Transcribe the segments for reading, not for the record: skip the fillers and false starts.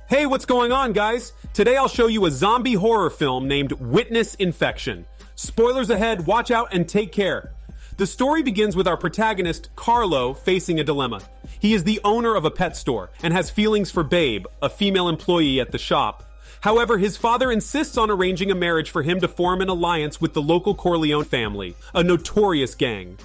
Hey, what's going on, guys? Today I'll show you a zombie horror film named Witness Infection. Spoilers ahead, watch out and take care. The story begins with our protagonist, Carlo, facing a dilemma. He is the owner of a pet store and has feelings for Babe, a female employee at the shop. However, his father insists on arranging a marriage for him to form an alliance with the local Corleone family, a notorious gang.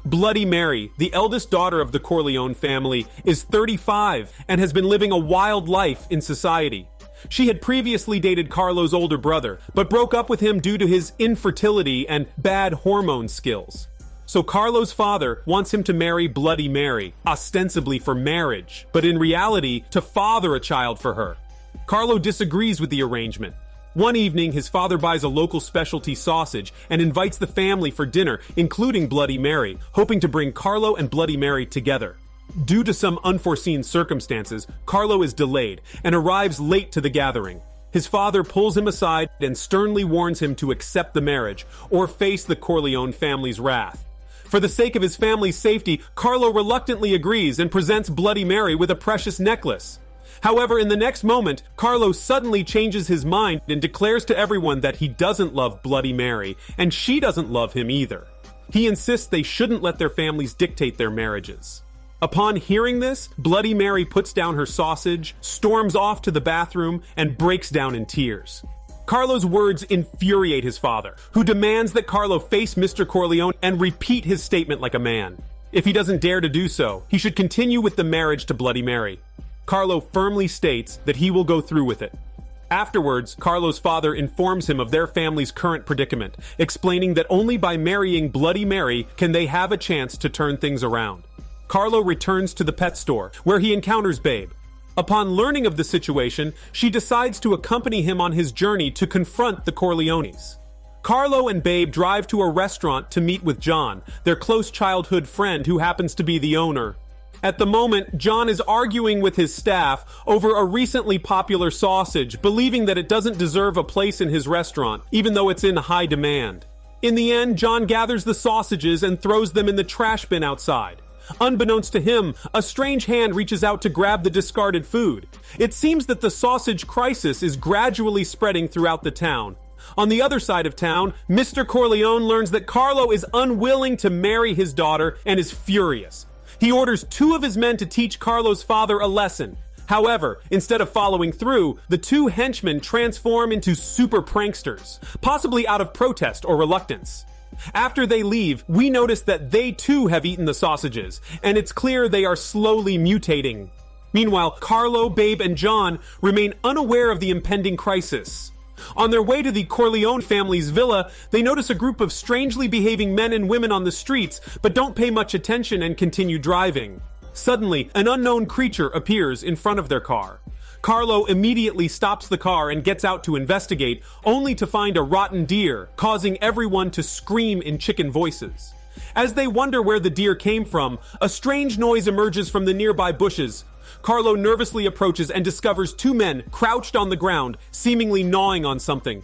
Bloody Mary, the eldest daughter of the Corleone family, is 35 and has been living a wild life in society. She had previously dated Carlo's older brother, but broke up with him due to his infertility and bad hormone skills. So Carlo's father wants him to marry Bloody Mary, ostensibly for marriage, but in reality, to father a child for her. Carlo disagrees with the arrangement. One evening, his father buys a local specialty sausage and invites the family for dinner, including Bloody Mary, hoping to bring Carlo and Bloody Mary together. Due to some unforeseen circumstances, Carlo is delayed and arrives late to the gathering. His father pulls him aside and sternly warns him to accept the marriage or face the Corleone family's wrath. For the sake of his family's safety, Carlo reluctantly agrees and presents Bloody Mary with a precious necklace. However, in the next moment, Carlo suddenly changes his mind and declares to everyone that he doesn't love Bloody Mary, and she doesn't love him either. He insists they shouldn't let their families dictate their marriages. Upon hearing this, Bloody Mary puts down her sausage, storms off to the bathroom, and breaks down in tears. Carlo's words infuriate his father, who demands that Carlo face Mr. Corleone and repeat his statement like a man. If he doesn't dare to do so, he should continue with the marriage to Bloody Mary. Carlo firmly states that he will go through with it. Afterwards, Carlo's father informs him of their family's current predicament, explaining that only by marrying Bloody Mary can they have a chance to turn things around. Carlo returns to the pet store, where he encounters Babe. Upon learning of the situation, she decides to accompany him on his journey to confront the Corleones. Carlo and Babe drive to a restaurant to meet with John, their close childhood friend who happens to be the owner. At the moment, John is arguing with his staff over a recently popular sausage, believing that it doesn't deserve a place in his restaurant, even though it's in high demand. In the end, John gathers the sausages and throws them in the trash bin outside. Unbeknownst to him, a strange hand reaches out to grab the discarded food. It seems that the sausage crisis is gradually spreading throughout the town. On the other side of town, Mr. Corleone learns that Carlo is unwilling to marry his daughter and is furious. He orders 2 of his men to teach Carlo's father a lesson. However, instead of following through, the 2 henchmen transform into super pranksters, possibly out of protest or reluctance. After they leave, we notice that they too have eaten the sausages, and it's clear they are slowly mutating. Meanwhile, Carlo, Babe, and John remain unaware of the impending crisis. On their way to the Corleone family's villa, they notice a group of strangely behaving men and women on the streets, but don't pay much attention and continue driving. Suddenly, an unknown creature appears in front of their car. Carlo immediately stops the car and gets out to investigate, only to find a rotten deer, causing everyone to scream in chicken voices. As they wonder where the deer came from, a strange noise emerges from the nearby bushes. Carlo nervously approaches and discovers 2 men crouched on the ground, seemingly gnawing on something.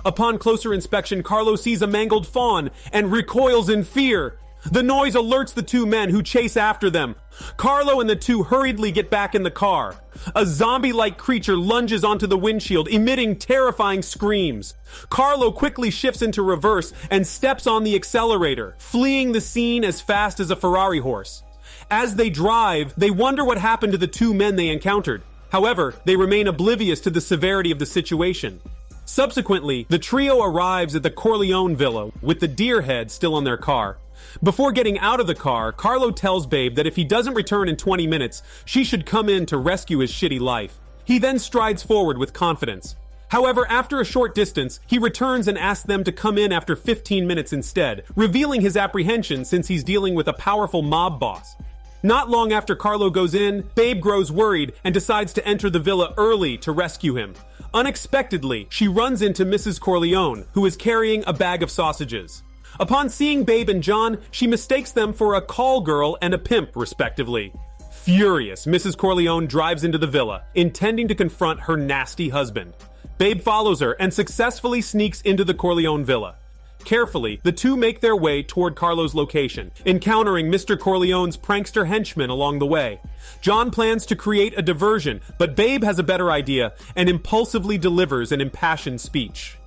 Upon closer inspection, Carlo sees a mangled fawn and recoils in fear. The noise alerts the 2 men, who chase after them. Carlo and the 2 hurriedly get back in the car. A zombie-like creature lunges onto the windshield, emitting terrifying screams. Carlo quickly shifts into reverse and steps on the accelerator, fleeing the scene as fast as a Ferrari horse. As they drive, they wonder what happened to the 2 men they encountered. However, they remain oblivious to the severity of the situation. Subsequently, the trio arrives at the Corleone villa with the deer head still on their car. Before getting out of the car, Carlo tells Babe that if he doesn't return in 20 minutes, she should come in to rescue his shitty life. He then strides forward with confidence. However, after a short distance, he returns and asks them to come in after 15 minutes instead, revealing his apprehension since he's dealing with a powerful mob boss. Not long after Carlo goes in, Babe grows worried and decides to enter the villa early to rescue him. Unexpectedly, she runs into Mrs. Corleone, who is carrying a bag of sausages. Upon seeing Babe and John, she mistakes them for a call girl and a pimp, respectively. Furious, Mrs. Corleone drives into the villa, intending to confront her nasty husband. Babe follows her and successfully sneaks into the Corleone villa. Carefully, the two make their way toward Carlo's location, encountering Mr. Corleone's prankster henchman along the way. John plans to create a diversion, but Babe has a better idea and impulsively delivers an impassioned speech.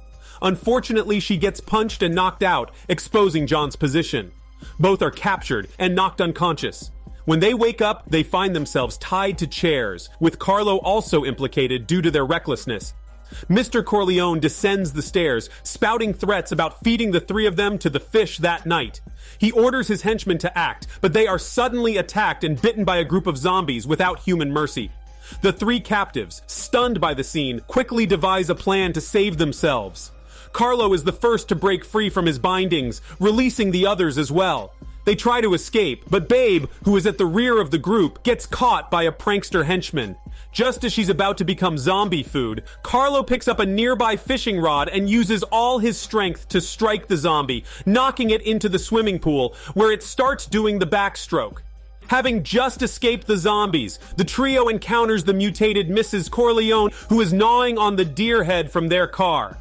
Unfortunately, she gets punched and knocked out, exposing John's position. Both are captured and knocked unconscious. When they wake up, they find themselves tied to chairs, with Carlo also implicated due to their recklessness. Mr. Corleone descends the stairs, spouting threats about feeding the three of them to the fish that night. He orders his henchmen to act, but they are suddenly attacked and bitten by a group of zombies without human mercy. The three captives, stunned by the scene, quickly devise a plan to save themselves. Carlo is the first to break free from his bindings, releasing the others as well. They try to escape, but Babe, who is at the rear of the group, gets caught by a prankster henchman. Just as she's about to become zombie food, Carlo picks up a nearby fishing rod and uses all his strength to strike the zombie, knocking it into the swimming pool, where it starts doing the backstroke. Having just escaped the zombies, the trio encounters the mutated Mrs. Corleone, who is gnawing on the deer head from their car.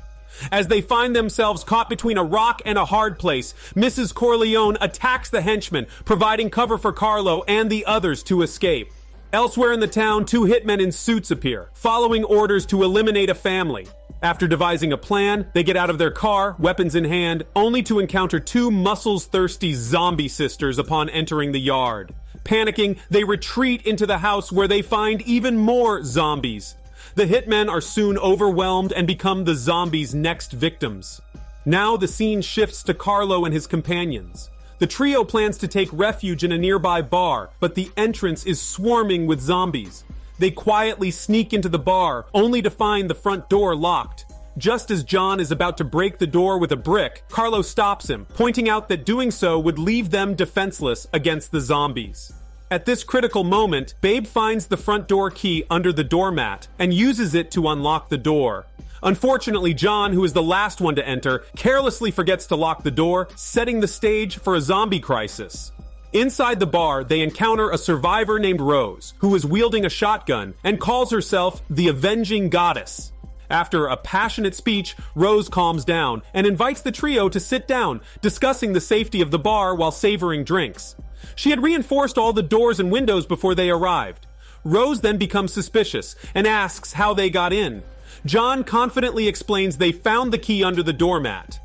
As they find themselves caught between a rock and a hard place, Mrs. Corleone attacks the henchmen, providing cover for Carlo and the others to escape. Elsewhere in the town, two hitmen in suits appear, following orders to eliminate a family. After devising a plan, they get out of their car, weapons in hand, only to encounter two muscles-thirsty zombie sisters upon entering the yard. Panicking, they retreat into the house where they find even more zombies. The hitmen are soon overwhelmed and become the zombies' next victims. Now the scene shifts to Carlo and his companions. The trio plans to take refuge in a nearby bar, but the entrance is swarming with zombies. They quietly sneak into the bar, only to find the front door locked. Just as John is about to break the door with a brick, Carlo stops him, pointing out that doing so would leave them defenseless against the zombies. At this critical moment, Babe finds the front door key under the doormat and uses it to unlock the door. Unfortunately, John, who is the last one to enter, carelessly forgets to lock the door, setting the stage for a zombie crisis. Inside the bar, they encounter a survivor named Rose, who is wielding a shotgun and calls herself the Avenging Goddess. After a passionate speech, Rose calms down and invites the trio to sit down, discussing the safety of the bar while savoring drinks. She had reinforced all the doors and windows before they arrived. Rose then becomes suspicious and asks how they got in. John confidently explains they found the key under the doormat.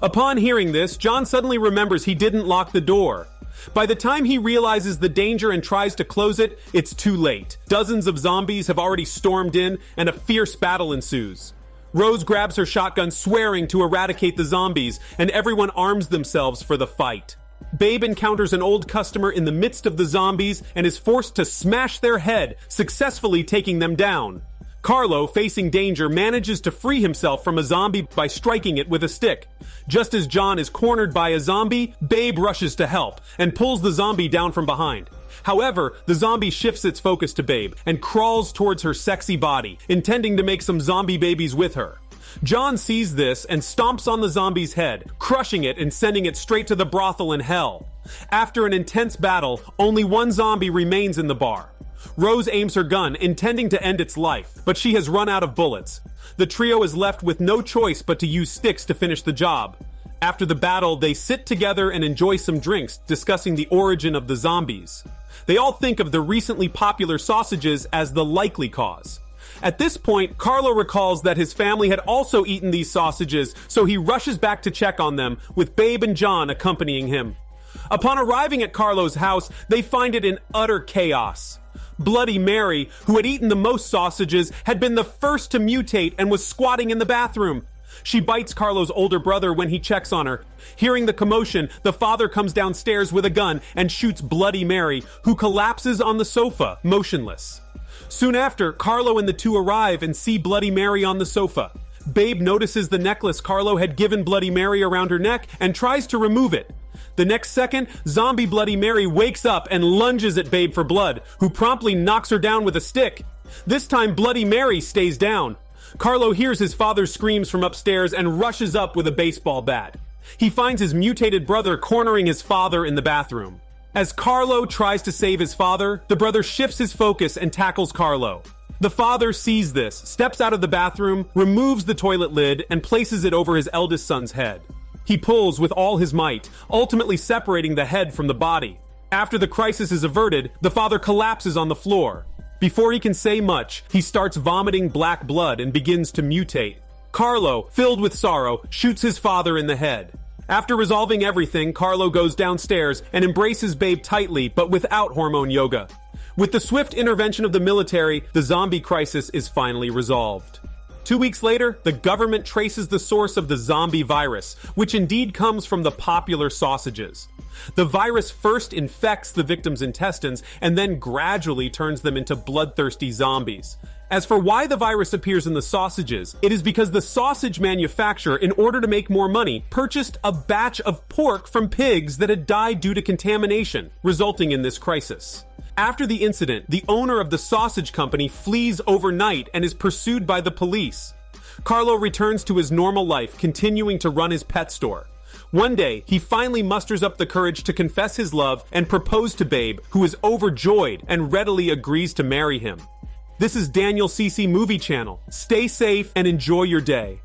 Upon hearing this, John suddenly remembers he didn't lock the door. By the time he realizes the danger and tries to close it, it's too late. Dozens of zombies have already stormed in, and a fierce battle ensues. Rose grabs her shotgun, swearing to eradicate the zombies, and everyone arms themselves for the fight. Babe encounters an old customer in the midst of the zombies and is forced to smash their head, successfully taking them down. Carlo, facing danger, manages to free himself from a zombie by striking it with a stick. Just as John is cornered by a zombie, Babe rushes to help and pulls the zombie down from behind. However, the zombie shifts its focus to Babe and crawls towards her sexy body, intending to make some zombie babies with her. John sees this and stomps on the zombie's head, crushing it and sending it straight to the brothel in hell. After an intense battle, only one zombie remains in the bar. Rose aims her gun, intending to end its life, but she has run out of bullets. The trio is left with no choice but to use sticks to finish the job. After the battle, they sit together and enjoy some drinks, discussing the origin of the zombies. They all think of the recently popular sausages as the likely cause. At this point, Carlo recalls that his family had also eaten these sausages, so he rushes back to check on them, with Babe and John accompanying him. Upon arriving at Carlo's house, they find it in utter chaos. Bloody Mary, who had eaten the most sausages, had been the first to mutate and was squatting in the bathroom. She bites Carlo's older brother when he checks on her. Hearing the commotion, the father comes downstairs with a gun and shoots Bloody Mary, who collapses on the sofa, motionless. Soon after, Carlo and the two arrive and see Bloody Mary on the sofa. Babe notices the necklace Carlo had given Bloody Mary around her neck and tries to remove it. The next second, zombie Bloody Mary wakes up and lunges at Babe for blood, who promptly knocks her down with a stick. This time, Bloody Mary stays down. Carlo hears his father's screams from upstairs and rushes up with a baseball bat. He finds his mutated brother cornering his father in the bathroom. As Carlo tries to save his father, the brother shifts his focus and tackles Carlo. The father sees this, steps out of the bathroom, removes the toilet lid, and places it over his eldest son's head. He pulls with all his might, ultimately separating the head from the body. After the crisis is averted, the father collapses on the floor. Before he can say much, he starts vomiting black blood and begins to mutate. Carlo, filled with sorrow, shoots his father in the head. After resolving everything, Carlo goes downstairs and embraces Babe tightly, but without hormone yoga. With the swift intervention of the military, the zombie crisis is finally resolved. 2 weeks later, the government traces the source of the zombie virus, which indeed comes from the popular sausages. The virus first infects the victim's intestines and then gradually turns them into bloodthirsty zombies. As for why the virus appears in the sausages, it is because the sausage manufacturer, in order to make more money, purchased a batch of pork from pigs that had died due to contamination, resulting in this crisis. After the incident, the owner of the sausage company flees overnight and is pursued by the police. Carlo returns to his normal life, continuing to run his pet store. One day, he finally musters up the courage to confess his love and propose to Babe, who is overjoyed and readily agrees to marry him. This is Daniel CC Movie Channel. Stay safe and enjoy your day.